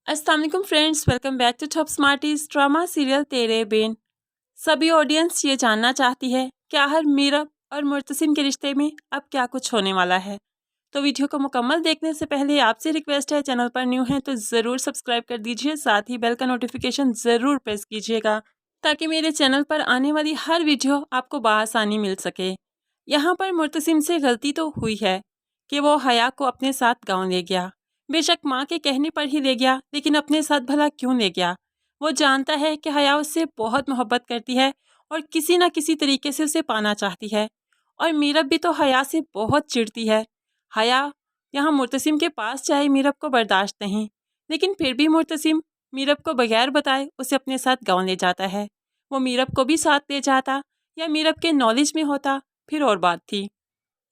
अस्सलाम वालेकुम friends, welcome back to top smarties drama serial Tere Bin. सभी ऑडियंस ये जानना चाहती है कि आखिर मीरब और मुर्तसिम के रिश्ते में अब क्या कुछ होने वाला है। तो वीडियो को मुकम्मल देखने से पहले आपसे रिक्वेस्ट है, चैनल पर न्यू है तो ज़रूर सब्सक्राइब कर दीजिए, साथ ही बेल का नोटिफिकेशन ज़रूर प्रेस कीजिएगा ताकि मेरे चैनल पर आने वाली हर वीडियो आपको बआसानी मिल सके। यहाँ पर मुर्तसिम से गलती तो हुई है कि वो हया को अपने साथ गाँव ले गया। बेशक माँ के कहने पर ही ले गया, लेकिन अपने साथ भला क्यों ले गया। वो जानता है कि हया उससे बहुत मोहब्बत करती है और किसी न किसी तरीके से उसे पाना चाहती है। और मीरब भी तो हया से बहुत चिढ़ती है। हया यहाँ मुर्तसिम के पास चाहे मीरब को बर्दाश्त नहीं, लेकिन फिर भी मुर्तसिम मीरब को बगैर बताए उसे अपने साथ गाँव ले जाता है। वो मीरब को भी साथ ले जाता या मीरब के नॉलेज में होता फिर और बात थी,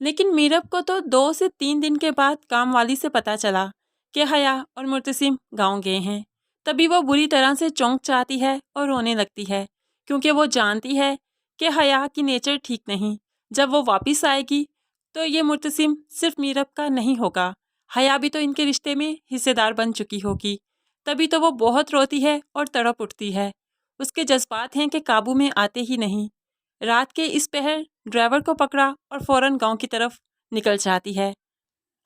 लेकिन मीरब को तो 2 से 3 दिन के बाद काम वाली से पता चला कि हया और मुर्तसिम गांव गए हैं। तभी वो बुरी तरह से चौंक जाती है और रोने लगती है, क्योंकि वो जानती है कि हया की नेचर ठीक नहीं। जब वो वापस आएगी तो ये मुर्तसिम सिर्फ मीरब का नहीं होगा, हया भी तो इनके रिश्ते में हिस्सेदार बन चुकी होगी। तभी तो वो बहुत रोती है और तड़प उठती है। उसके जज्बात हैं कि काबू में आते ही नहीं। रात के इस पहर ड्राइवर को पकड़ा और फौरन गांव की तरफ निकल जाती है।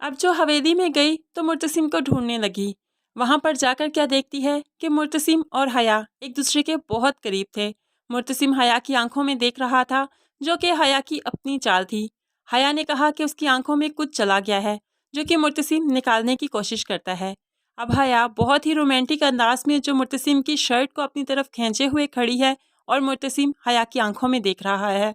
अब जो हवेली में गई तो मुर्तसिम को ढूंढने लगी। वहां पर जाकर क्या देखती है कि मुर्तसिम और हया एक दूसरे के बहुत करीब थे। मुर्तसिम हया की आंखों में देख रहा था, जो कि हया की अपनी चाल थी। हया ने कहा कि उसकी आंखों में कुछ चला गया है, जो कि मुर्तसिम निकालने की कोशिश करता है। अब हया बहुत ही रोमांटिक अंदाज में जो मुर्तसिम की शर्ट को अपनी तरफ खींचे हुए खड़ी है और मुर्तसिम हया की आंखों में देख रहा है।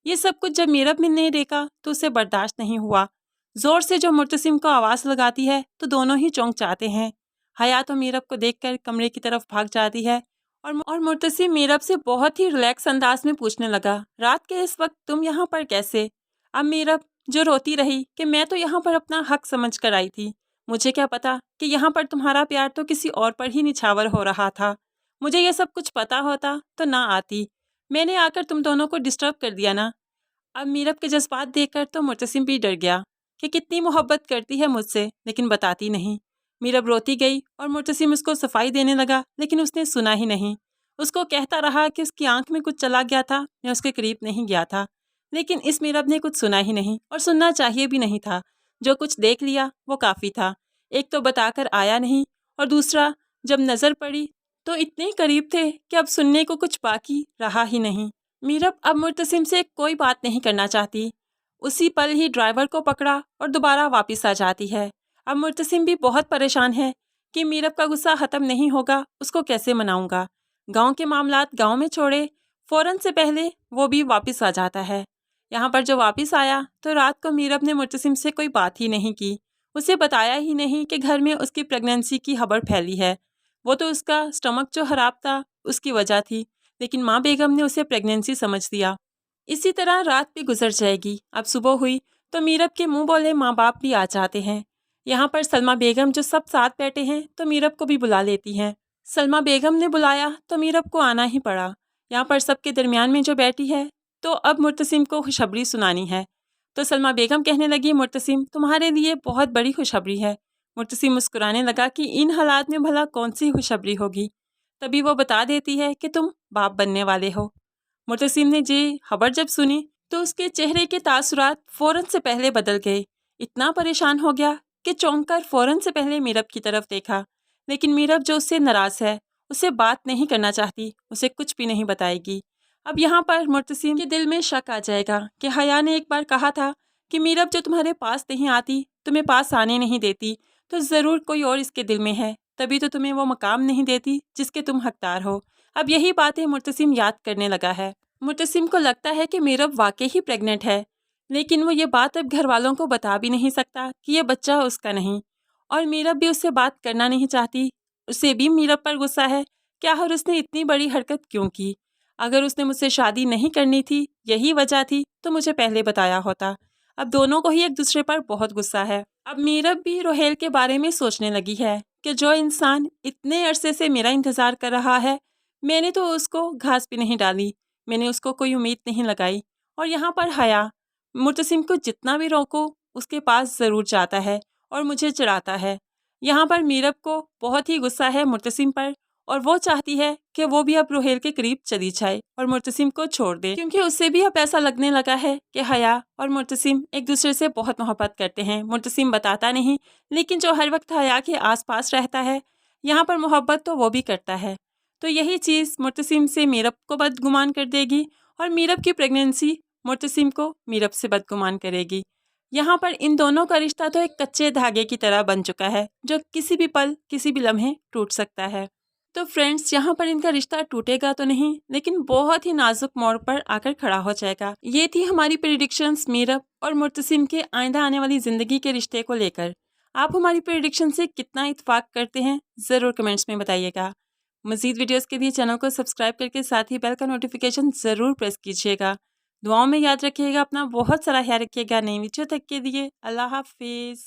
ये सब कुछ जब मीरब ने देखा तो उसे बर्दाश्त नहीं हुआ। जोर से जो मुर्तसिम को आवाज़ लगाती है तो दोनों ही चौंक जाते हैं। हया तो मीरब को देखकर कमरे की तरफ भाग जाती है और मुर्तसिम मीरब से बहुत ही रिलैक्स अंदाज में पूछने लगा, रात के इस वक्त तुम यहाँ पर कैसे। अब मीरब जो रोती रही कि मैं तो यहाँ पर अपना हक समझ कर आई थी, मुझे क्या पता कि यहाँ पर तुम्हारा प्यार तो किसी और पर ही निछावर हो रहा था। मुझे ये सब कुछ पता होता तो ना आती, मैंने आकर तुम दोनों को डिस्टर्ब कर दिया ना। अब मीरब के जज्बात देखकर तो मुर्तसिम भी डर गया कि कितनी मोहब्बत करती है मुझसे, लेकिन बताती नहीं। मीरब रोती गई और मुर्तसिम उसको सफाई देने लगा, लेकिन उसने सुना ही नहीं। उसको कहता रहा कि उसकी आंख में कुछ चला गया था, मैं उसके करीब नहीं गया था। लेकिन इस मीरब ने कुछ सुना ही नहीं और सुनना चाहिए भी नहीं था। जो कुछ देख लिया वो काफ़ी था। एक तो बताकर आया नहीं, और दूसरा जब नज़र पड़ी तो इतने करीब थे कि अब सुनने को कुछ बाकी रहा ही नहीं। मीरब अब मुर्तसिम से कोई बात नहीं करना चाहती। उसी पल ही ड्राइवर को पकड़ा और दोबारा वापस आ जाती है। अब मुर्तसिम भी बहुत परेशान है कि मीरब का गुस्सा ख़त्म नहीं होगा, उसको कैसे मनाऊंगा। गांव के मामलात गांव में छोड़े, फ़ौरन से पहले वो भी वापस आ जाता है। यहाँ पर जो वापस आया तो रात को मीरब ने मुर्तसिम से कोई बात ही नहीं की। उसे बताया ही नहीं कि घर में उसकी प्रेगनेंसी की खबर फैली है। वो तो उसका स्टमक जो ख़राब था उसकी वजह थी, लेकिन माँ बेगम ने उसे प्रेगनेंसी समझ दिया। इसी तरह रात भी गुजर जाएगी। अब सुबह हुई तो मीरब के मुंह बोले माँ बाप भी आ जाते हैं। यहाँ पर सलमा बेगम जो सब साथ बैठे हैं तो मीरब को भी बुला लेती हैं। सलमा बेगम ने बुलाया तो मीरब को आना ही पड़ा। यहाँ पर सबके दरमियान में जो बैठी है तो अब मुर्तसिम को खुशखबरी सुनानी है। तो सलमा बेगम कहने लगी, मुर्तसिम तुम्हारे लिए बहुत बड़ी खुशखबरी है। मुर्तसिम मुस्कुराने लगा कि इन हालात में भला कौन सी खुशखबरी होगी। तभी वो बता देती है कि तुम बाप बनने वाले हो। मुर्तसिम ने ये खबर जब सुनी तो उसके चेहरे के तासुरात फ़ौरन से पहले बदल गए। इतना परेशान हो गया कि चौंक कर फ़ौरन से पहले मीरब की तरफ देखा, लेकिन मीरब जो उससे नाराज़ है, उसे बात नहीं करना चाहती, उसे कुछ भी नहीं बताएगी। अब यहाँ पर मुर्तसिम के दिल में शक आ जाएगा कि हया ने एक बार कहा था कि मीरब जो तुम्हारे पास नहीं आती, तुम्हें पास आने नहीं देती, तो ज़रूर कोई और इसके दिल में है, तभी तो तुम्हें वो मकाम नहीं देती जिसके तुम हकदार हो। अब यही बातें मुर्तसिम याद करने लगा है। मुर्तसिम को लगता है कि मीरब वाकई ही प्रेग्नेंट है, लेकिन वो ये बात अब घर वालों को बता भी नहीं सकता कि ये बच्चा उसका नहीं। और मीरब भी उससे बात करना नहीं चाहती। उसे भी मीरब पर गुस्सा है कि आखिर उसने इतनी बड़ी हरकत क्यों की। अगर उसने मुझसे शादी नहीं करनी थी, यही वजह थी, तो मुझे पहले बताया होता। अब दोनों को ही एक दूसरे पर बहुत गुस्सा है। अब मीरब भी रोहेल के बारे में सोचने लगी है कि जो इंसान इतने अरसे से मेरा इंतज़ार कर रहा है, मैंने तो उसको घास भी नहीं डाली, मैंने उसको कोई उम्मीद नहीं लगाई। और यहाँ पर हया मुर्तसिम को जितना भी रोको उसके पास ज़रूर जाता है और मुझे चिढ़ाता है। यहाँ पर मीरब को बहुत ही गुस्सा है मुर्तसिम पर और वो चाहती है कि वो भी अब रुहेल के करीब चली जाए और मुर्तसिम को छोड़ दे, क्योंकि उससे भी अब ऐसा लगने लगा है कि हया और मुर्तसिम एक दूसरे से बहुत मोहब्बत करते हैं। मुर्तसिम बताता नहीं, लेकिन जो हर वक्त हया के आसपास रहता है, यहाँ पर मोहब्बत तो वो भी करता है। तो यही चीज़ मुर्तसिम से मीरब को बदगुमान कर देगी और मीरब की प्रेगनेंसी मुर्तसिम को मीरब से बदगुमान करेगी। यहाँ पर इन दोनों का रिश्ता तो एक कच्चे धागे की तरह बन चुका है, जो किसी भी पल किसी भी लम्हे टूट सकता है। तो फ्रेंड्स, यहाँ पर इनका रिश्ता टूटेगा तो नहीं, लेकिन बहुत ही नाजुक मोड़ पर आकर खड़ा हो जाएगा। ये थी हमारी प्रेडिक्शंस मीरब और मुर्तसिम के आइंदा आने वाली ज़िंदगी के रिश्ते को लेकर। आप हमारी प्रेडिक्शन से कितना इत्फाक करते हैं, ज़रूर कमेंट्स में बताइएगा। मज़ीद वीडियोस के लिए चैनल को सब्सक्राइब करके साथ ही बेल का नोटिफिकेशन ज़रूर प्रेस कीजिएगा। दुआओं में याद रखिएगा, अपना बहुत सारा ख्याल रखिएगा। नई वीडियो तक के लिए अल्लाह हाफिज़।